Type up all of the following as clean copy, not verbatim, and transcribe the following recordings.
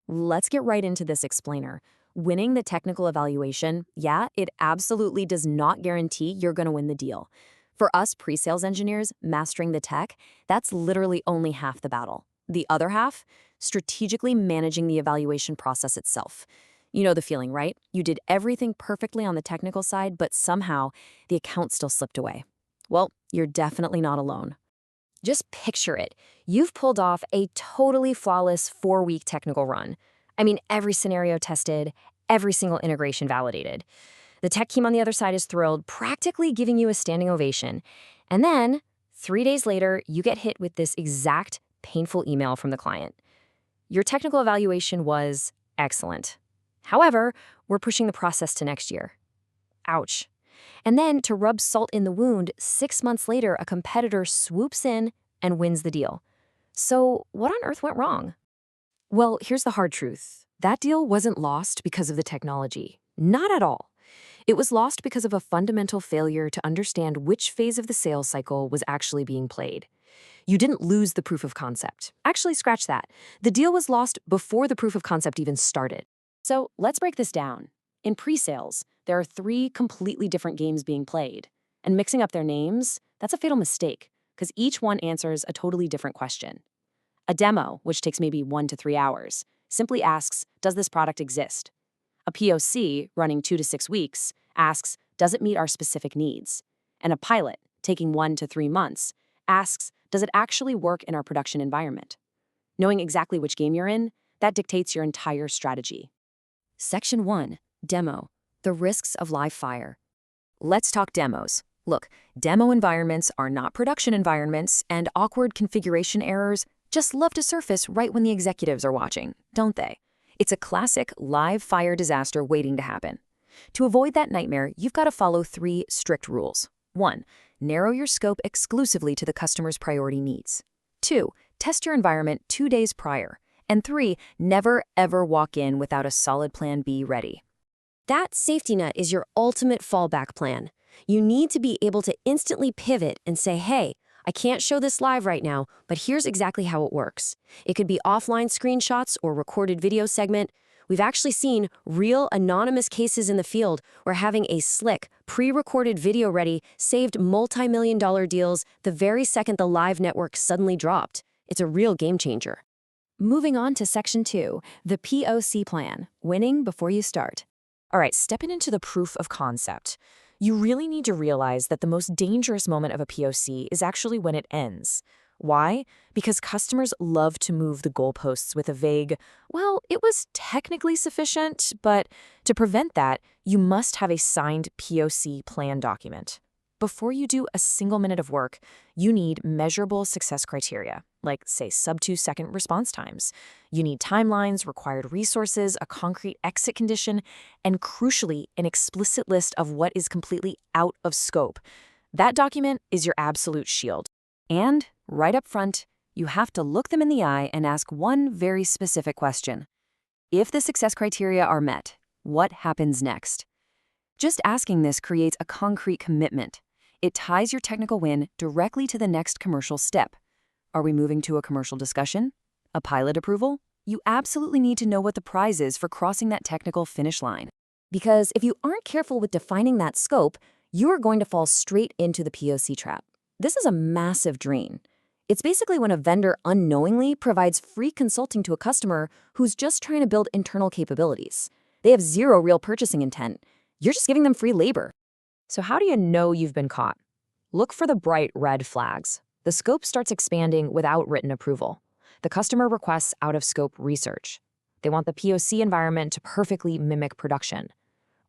Let's get right into this explainer. Winning the technical evaluation, yeah, it absolutely does not guarantee you're going to win the deal. For us pre-sales engineers, mastering the tech, that's literally only half the battle. The other half, strategically managing the evaluation process itself. You know the feeling, right? You did everything perfectly on the technical side, but somehow the account still slipped away. Well, you're definitely not alone. Just picture it. You've pulled off a totally flawless 4-week technical run. I mean, every scenario tested, every single integration validated. The tech team on the other side is thrilled, practically giving you a standing ovation. And then, 3 days later, you get hit with this exact painful email from the client. Your technical evaluation was excellent. However, we're pushing the process to next year. Ouch. And then, to rub salt in the wound, 6 months later, a competitor swoops in and wins the deal. So, what on earth went wrong? Well, here's the hard truth. That deal wasn't lost because of the technology. Not at all. It was lost because of a fundamental failure to understand which phase of the sales cycle was actually being played. You didn't lose the proof of concept. Actually, scratch that. The deal was lost before the proof of concept even started. So let's break this down. In pre-sales, there are 3 completely different games being played. And mixing up their names, that's a fatal mistake, because each one answers a totally different question. A demo, which takes maybe 1 to 3 hours, simply asks, does this product exist? A POC, running 2 to 6 weeks, asks, does it meet our specific needs? And a pilot, taking 1 to 3 months, asks, does it actually work in our production environment? Knowing exactly which game you're in, that dictates your entire strategy. Section 1. Demo. The risks of live fire. Let's talk demos. Look, demo environments are not production environments, and awkward configuration errors just love to surface right when the executives are watching, don't they? It's a classic live fire disaster waiting to happen. To avoid that nightmare, you've got to follow 3 strict rules. 1. Narrow your scope exclusively to the customer's priority needs. 2. Test your environment 2 days prior. And 3. Never, ever walk in without a solid plan B ready. That safety net is your ultimate fallback plan. You need to be able to instantly pivot and say, hey, I can't show this live right now, but here's exactly how it works. It could be offline screenshots or recorded video segment. We've actually seen real anonymous cases in the field where having a slick, pre-recorded video ready saved multi-million-dollar deals the very second the live network suddenly dropped. It's a real game changer. Moving on to Section 2, the POC plan, winning before you start. All right, stepping into the proof of concept. You really need to realize that the most dangerous moment of a POC is actually when it ends. Why? Because customers love to move the goalposts with a vague, well, it was technically sufficient, but to prevent that, you must have a signed POC plan document. Before you do a single minute of work, you need measurable success criteria, like, say, sub-2-second response times. You need timelines, required resources, a concrete exit condition, and crucially, an explicit list of what is completely out of scope. That document is your absolute shield. And, right up front, you have to look them in the eye and ask one very specific question. If the success criteria are met, what happens next? Just asking this creates a concrete commitment. It ties your technical win directly to the next commercial step. Are we moving to a commercial discussion? A pilot approval? You absolutely need to know what the prize is for crossing that technical finish line. Because if you aren't careful with defining that scope, you are going to fall straight into the POC trap. This is a massive drain. It's basically when a vendor unknowingly provides free consulting to a customer who's just trying to build internal capabilities. They have zero real purchasing intent. You're just giving them free labor. So how do you know you've been caught? Look for the bright red flags. The scope starts expanding without written approval. The customer requests out-of-scope research. They want the POC environment to perfectly mimic production.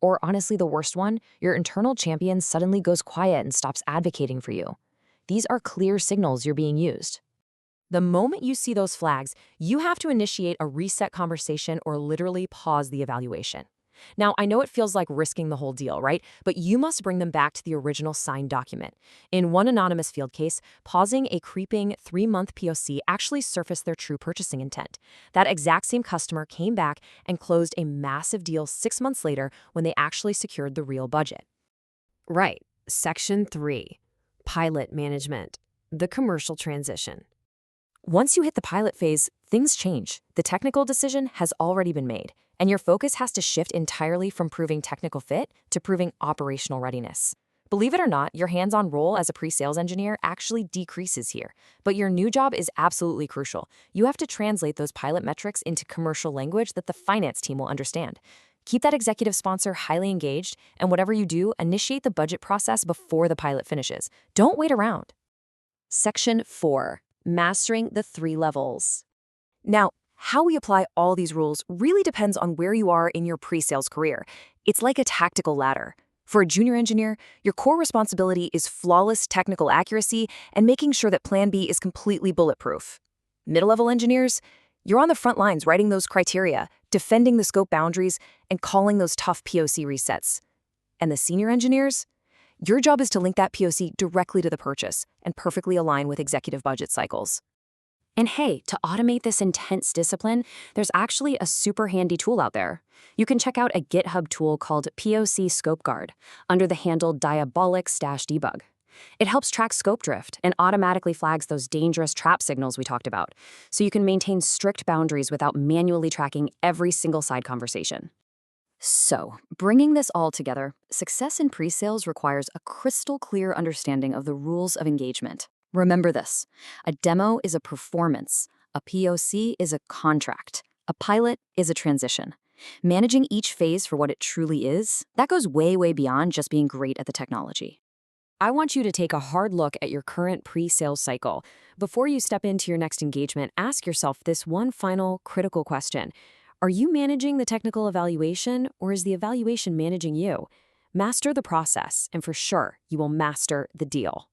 Or honestly, the worst one, your internal champion suddenly goes quiet and stops advocating for you. These are clear signals you're being used. The moment you see those flags, you have to initiate a reset conversation or literally pause the evaluation. Now, I know it feels like risking the whole deal, right? But you must bring them back to the original signed document. In one anonymous field case, pausing a creeping 3-month POC actually surfaced their true purchasing intent. That exact same customer came back and closed a massive deal 6 months later when they actually secured the real budget. Right. Section 3. Pilot management. The commercial transition. Once you hit the pilot phase, things change. The technical decision has already been made, and your focus has to shift entirely from proving technical fit to proving operational readiness. Believe it or not, your hands-on role as a pre-sales engineer actually decreases here, but your new job is absolutely crucial. You have to translate those pilot metrics into commercial language that the finance team will understand. Keep that executive sponsor highly engaged, and whatever you do, initiate the budget process before the pilot finishes. Don't wait around. Section 4. Mastering the 3 levels. Now, how we apply all these rules really depends on where you are in your pre-sales career. It's like a tactical ladder. For a junior engineer, your core responsibility is flawless technical accuracy and making sure that Plan B is completely bulletproof. Middle-level engineers, you're on the front lines writing those criteria, defending the scope boundaries, and calling those tough POC resets. And the senior engineers, your job is to link that POC directly to the purchase and perfectly align with executive budget cycles. And hey, to automate this intense discipline, there's actually a super handy tool out there. You can check out a GitHub tool called POC Scope Guard under the handle Diabolikks-debug. It helps track scope drift and automatically flags those dangerous trap signals we talked about, so you can maintain strict boundaries without manually tracking every single side conversation. So, bringing this all together, success in pre-sales requires a crystal clear understanding of the rules of engagement. Remember this: a demo is a performance, a POC is a contract, a pilot is a transition. Managing each phase for what it truly is, that goes way, way beyond just being great at the technology. I want you to take a hard look at your current pre-sales cycle. Before you step into your next engagement, ask yourself this one final critical question. Are you managing the technical evaluation, or is the evaluation managing you? Master the process, and for sure, you will master the deal.